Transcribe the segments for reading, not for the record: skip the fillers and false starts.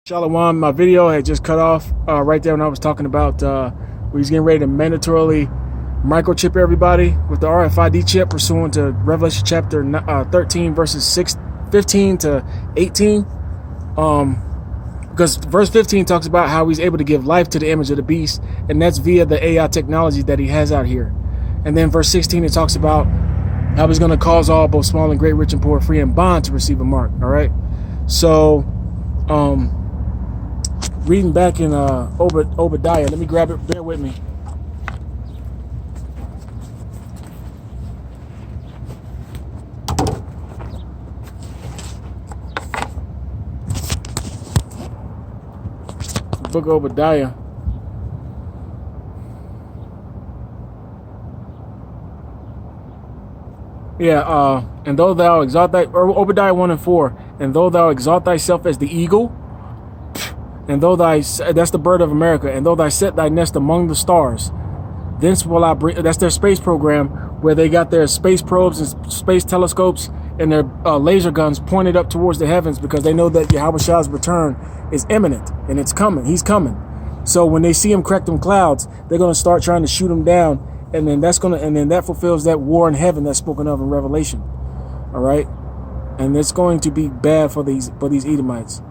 Shalom, my video had just cut off right there when I was talking about we was getting ready to mandatorily microchip everybody with the RFID chip pursuant to Revelation chapter 13 verses 15 to 18. Because verse 15 talks about how he's able to give life to the image of the beast, and that's via the AI technology that he has out here. And then verse 16, it talks about how he's going to cause all, both small and great, rich and poor, free and bond, to receive a mark. All right. So, reading back in Obadiah, let me grab it. Bear with me. Book of Obadiah. Yeah, and though thou exalt Obadiah 1 and 4, and though thou exalt thyself as the eagle, and though that's the bird of America, and though thou set thy nest among the stars, thence will I bring, that's their space program, where they got their space probes and space telescopes and their laser guns pointed up towards the heavens, because they know that Yahweh's return is imminent, and it's coming. He's coming. So when they see him crack them clouds, they're going to start trying to shoot him down, and then that fulfills that war in heaven that's spoken of in Revelation. All right, and it's going to be bad for these Edomites.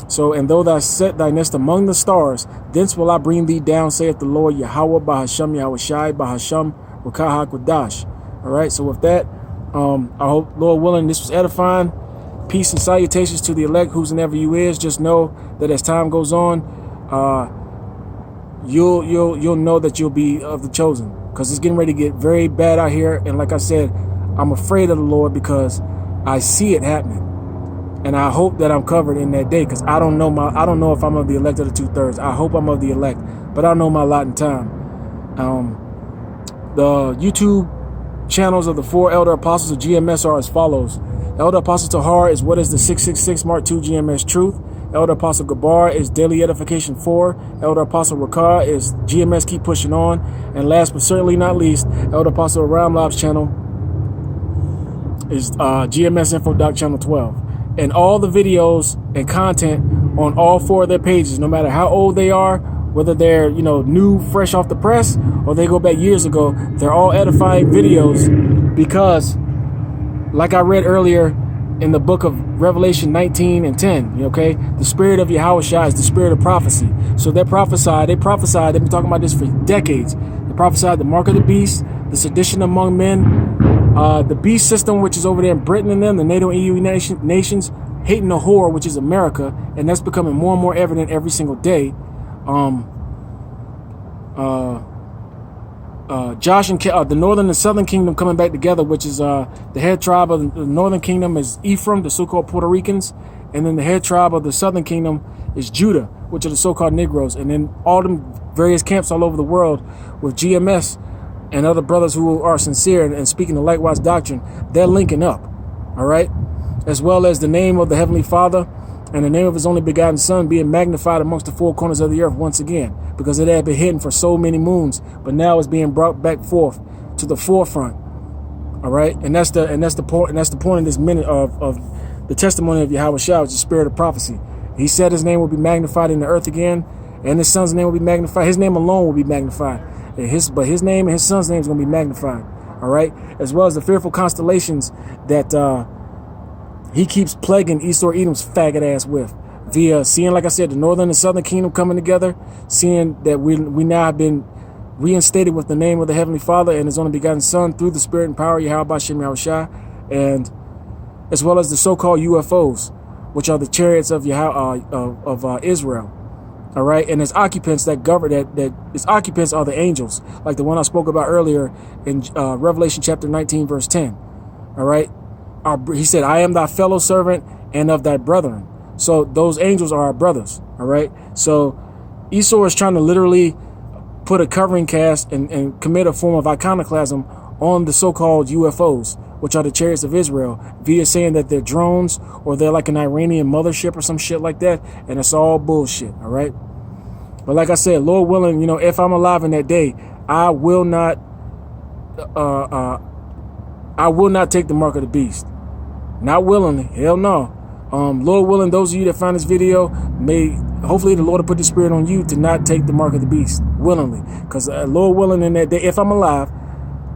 So, and though thou set thy nest among the stars, thence will I bring thee down, saith the Lord Yahweh, Bahasham Yahushai, Bahasham Rakah HaKodash. All right, so with that, I hope, Lord willing, this was edifying. Peace and salutations to the elect, who's and ever you is. Just know that as time goes on, you'll know that you'll be of the chosen, because it's getting ready to get very bad out here. And like I said, I'm afraid of the Lord because I see it happening. And I hope that I'm covered in that day, because I don't know if I'm of the elect of the 2/3. I hope I'm of the elect, but I know my lot in time. The YouTube channels of the 4 elder apostles of GMS are as follows. Elder Apostle Tahar is what is the 666 Mark II GMS Truth. Elder Apostle Gabar is Daily Edification 4. Elder Apostle Rakah is GMS Keep Pushing On. And last but certainly not least, Elder Apostle Aram Lab's channel is GMS Info Doc Channel 12. And all the videos and content on all 4 of their pages, no matter how old they are, whether they're, new, fresh off the press, or they go back years ago, they're all edifying videos, because like I read earlier in the book of Revelation 19 and 10, okay, the spirit of Yahushua is the spirit of prophecy. So they prophesied, they've been talking about this for decades. They prophesied the mark of the beast, the sedition among men, the beast system, which is over there in Britain and them, the NATO and EU nations, hating the whore, which is America, and that's becoming more and more evident every single day. Josh and the northern and southern kingdom coming back together, which is the head tribe of the northern kingdom is Ephraim, the so-called Puerto Ricans, and then the head tribe of the southern kingdom is Judah, which are the so-called Negroes, and then all them various camps all over the world with GMS and other brothers who are sincere and speaking the likewise doctrine, they're linking up, all right, as well as the name of the Heavenly Father and the name of his only begotten Son being magnified amongst the 4 corners of the earth once again, because it had been hidden for so many moons, but now it's being brought back forth to the forefront. All right, and that's the point of this minute of the testimony of Yahweh Shah, which is the spirit of prophecy. He said his name will be magnified in the earth again, and his Son's name will be magnified. His name alone will be magnified, but his name and his Son's name is going to be magnified. All right, as well as the fearful constellations that he keeps plaguing Esau Edom's faggot ass with, via seeing, like I said, the northern and southern kingdom coming together, seeing that we now have been reinstated with the name of the Heavenly Father and his only begotten Son through the Spirit and power of Yahweh Bashem Yahushua, and as well as the so-called UFOs, which are the chariots of Israel. All right, and its occupants that govern that its occupants are the angels, like the one I spoke about earlier in Revelation chapter 19 verse 10. All right. He said, I am thy fellow servant and of thy brethren. So those angels are our brothers. All right. So Esau is trying to literally put a covering cast and commit a form of iconoclasm on the so-called UFOs, which are the chariots of Israel, via saying that they're drones or they're like an Iranian mothership or some shit like that. And it's all bullshit. All right. But like I said, Lord willing, if I'm alive in that day, I will not take the mark of the beast. Not willingly, hell no. Lord willing, those of you that find this video, hopefully the Lord will put the spirit on you to not take the mark of the beast willingly. Because Lord willing, in that day, if I'm alive,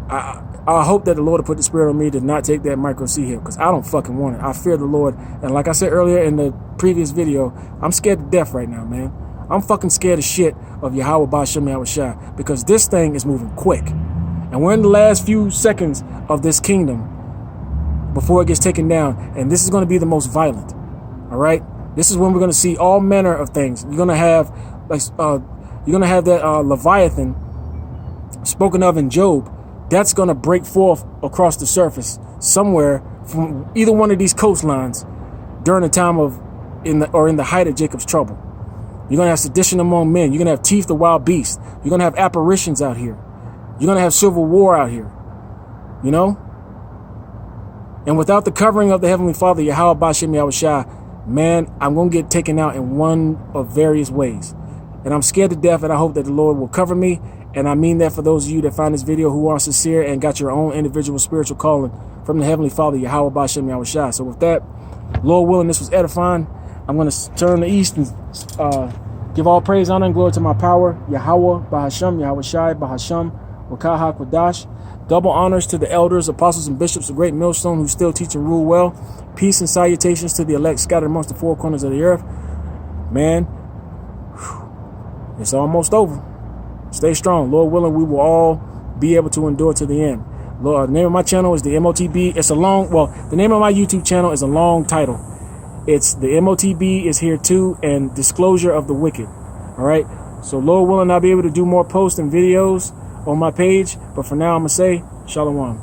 I hope that the Lord will put the spirit on me to not take that micro C hip, because I don't fucking want it. I fear the Lord. And like I said earlier in the previous video, I'm scared to death right now, man. I'm fucking scared of shit of Yahweh Ba'Shem Yahweh Shai, because this thing is moving quick. And we're in the last few seconds of this kingdom before it gets taken down. And this is going to be the most violent. All right? This is when we're going to see all manner of things. You're going to have that Leviathan spoken of in Job. That's going to break forth across the surface somewhere from either one of these coastlines during the time of in the height of Jacob's trouble. You're going to have sedition among men. You're going to have teeth of wild beasts. You're going to have apparitions out here. You're going to have civil war out here. You know? And without the covering of the Heavenly Father, Yahweh Ba'Shem Yahweh Shai, man, I'm going to get taken out in one of various ways. And I'm scared to death, and I hope that the Lord will cover me. And I mean that for those of you that find this video who are sincere and got your own individual spiritual calling from the Heavenly Father, Yahweh Ba'Shem Yahweh Shai. So with that, Lord willing, this was edifying. I'm going to turn to the east and give all praise, honor, and glory to my power, Yahweh Ba'Shem Yahweh Shai Ba'Shem Wakah HaKodash. Double honors to the elders, apostles, and bishops of Great Millstone who still teach and rule well. Peace and salutations to the elect scattered amongst the four corners of the earth. Man, it's almost over. Stay strong. Lord willing, we will all be able to endure to the end. Lord, the name of my channel is the MOTB. It's a long, well, the name of my YouTube channel is a long title. It's the MOTB is here too, and Disclosure of the Wicked. All right. So Lord willing, I'll be able to do more posts and videos on my page. But for now, I'm going to say Shalom.